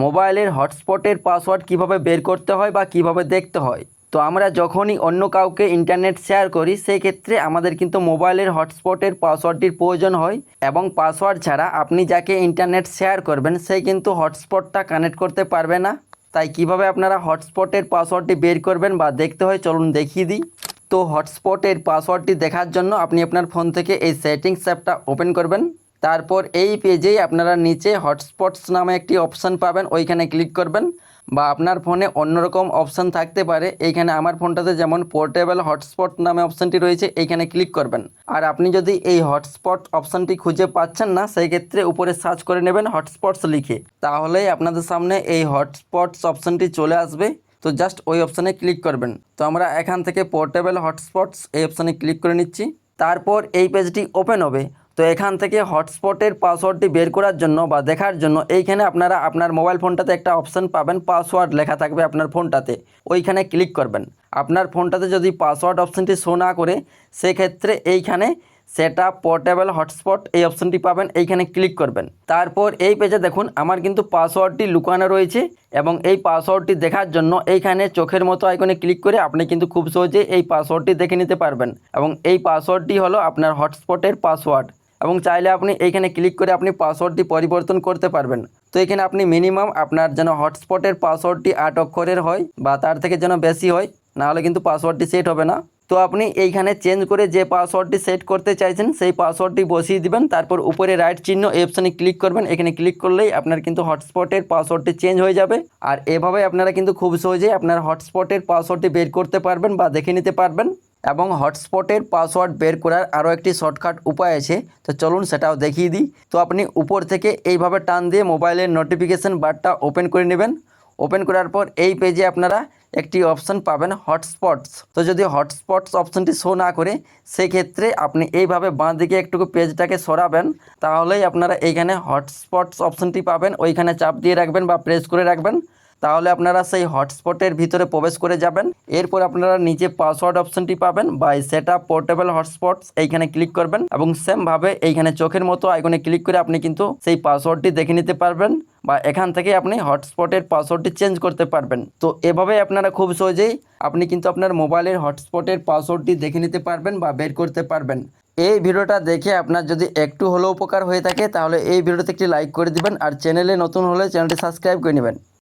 মোবাইলের হটস্পটের পাসওয়ার্ড কিভাবে বের করতে হয় বা কিভাবে দেখতে হয়। তো আমরা যখনই অন্য কাউকে ইন্টারনেট শেয়ার করি সেই ক্ষেত্রে আমাদের কিন্তু মোবাইলের হটস্পটের পাসওয়ার্ডটির প্রয়োজন হয়, এবং পাসওয়ার্ড ছাড়া আপনি যাকে ইন্টারনেট শেয়ার করবেন সেই কিন্তু হটস্পটটা কানেক্ট করতে পারবে না। তাই কিভাবে আপনারা হটস্পটের পাসওয়ার্ডটি বের করবেন বা দেখতে হয় চলুন দেখিয়ে দিই। তো হটস্পটের পাসওয়ার্ডটি দেখার জন্য আপনি আপনার ফোন থেকে এই সেটিংস অ্যাপটা ওপেন করবেন। তারপর এই পেজেই আপনারা নিচে হটস্পটস নামে একটি অপশান পাবেন, ওইখানে ক্লিক করবেন। বা আপনার ফোনে অন্যরকম অপশান থাকতে পারে, এইখানে আমার ফোনটাতে যেমন পোর্টেবল হটস্পট নামে অপশানটি রয়েছে, এইখানে ক্লিক করবেন। আর আপনি যদি এই হটস্পট অপশানটি খুঁজে পাচ্ছেন না সেই ক্ষেত্রে উপরে সার্চ করে নেবেন হটস্পটস লিখে, তাহলেই আপনাদের সামনে এই হটস্পটস অপশানটি চলে আসবে। তো জাস্ট ওই অপশানে ক্লিক করবেন। তো আমরা এখান থেকে পোর্টেবল হটস্পটস এই অপশানে ক্লিক করে নিচ্ছি। তারপর এই পেজটি ওপেন হবে। তো এখান থেকে হটস্পটের পাসওয়ার্ডটি বের করার জন্য বা দেখার জন্য এইখানে আপনারা আপনার মোবাইল ফোনটাতে একটা অপশান পাবেন, পাসওয়ার্ড লেখা থাকবে আপনার ফোনটাতে, ওইখানে ক্লিক করবেন। আপনার ফোনটাতে যদি পাসওয়ার্ড অপশানটি শো না করে সেক্ষেত্রে এইখানে সেটআপ পোর্টেবল হটস্পট এই অপশানটি পাবেন, এইখানে ক্লিক করবেন। তারপর এই পেজে দেখুন আমার কিন্তু পাসওয়ার্ডটি লুকানো রয়েছে, এবং এই পাসওয়ার্ডটি দেখার জন্য এইখানে চোখের মতো আইকনে ক্লিক করে আপনি কিন্তু খুব সহজে এই পাসওয়ার্ডটি দেখে নিতে পারবেন। এবং এই পাসওয়ার্ডটি হলো আপনার হটস্পটের পাসওয়ার্ড, এবং চাইলে আপনি এইখানে ক্লিক করে আপনি পাসওয়ার্ডটি পরিবর্তন করতে পারবেন। তো এখানে আপনি মিনিমাম আপনার যেন হটস্পটের পাসওয়ার্ডটি 8 অক্ষরের হয় বা তার থেকে যেন বেশি হয়, নাহলে কিন্তু পাসওয়ার্ডটি সেট হবে না। তো আপনি এইখানে চেঞ্জ করে যে পাসওয়ার্ডটি সেট করতে চাইছেন সেই পাসওয়ার্ডটি বসিয়ে দিবেন। তারপর উপরে রাইট চিহ্ন এই অপশানে ক্লিক করবেন, এখানে ক্লিক করলেই আপনার কিন্তু হটস্পটের পাসওয়ার্ডটি চেঞ্জ হয়ে যাবে। আর এভাবে আপনারা কিন্তু খুব সহজেই আপনার হটস্পটের পাসওয়ার্ডটি বের করতে পারবেন বা দেখে নিতে পারবেন। এবং হটস্পটের পাসওয়ার্ড বের করার আরও একটি শর্টকাট উপায় আছে, তো চলুন সেটাও দেখিয়ে দিই। তো আপনি উপর থেকে এইভাবে টান দিয়ে মোবাইলের নোটিফিকেশান বারটা ওপেন করে নেবেন। ওপেন করার পর এই পেজে আপনারা একটি অপশান পাবেন হটস্পটস। তো যদি হটস্পটস অপশানটি শো না করে সেক্ষেত্রে আপনি এইভাবে বাঁ দিকে একটু পেজটাকে সরাবেন, তাহলেই আপনারা এইখানে হটস্পটস অপশানটি পাবেন, ওইখানে চাপ দিয়ে রাখবেন বা প্রেস করে রাখবেন, তাহলে আপনারা সেই হটস্পটের ভিতরে প্রবেশ করে যাবেন। এরপর আপনারা নিচে পাসওয়ার্ড অপশানটি পাবেন বা সেটআপ পোর্টেবল হটস্পটস এইখানে ক্লিক করবেন, এবং সেমভাবে এইখানে চোখের মতো আইকনে ক্লিক করে আপনি কিন্তু সেই পাসওয়ার্ডটি দেখে নিতে পারবেন বা এখান থেকে আপনি হটস্পটের পাসওয়ার্ডটি চেঞ্জ করতে পারবেন। তো এভাবে আপনারা খুব সহজেই আপনি কিন্তু আপনার মোবাইলের হটস্পটের পাসওয়ার্ডটি দেখে নিতে পারবেন বা বের করতে পারবেন। এই ভিডিওটা দেখে আপনার যদি একটু হলেও উপকার হয়ে থাকে তাহলে এই ভিডিওতে একটি লাইক করে দিবেন, আর চ্যানেলে নতুন হলে চ্যানেলটি সাবস্ক্রাইব করে নেবেন।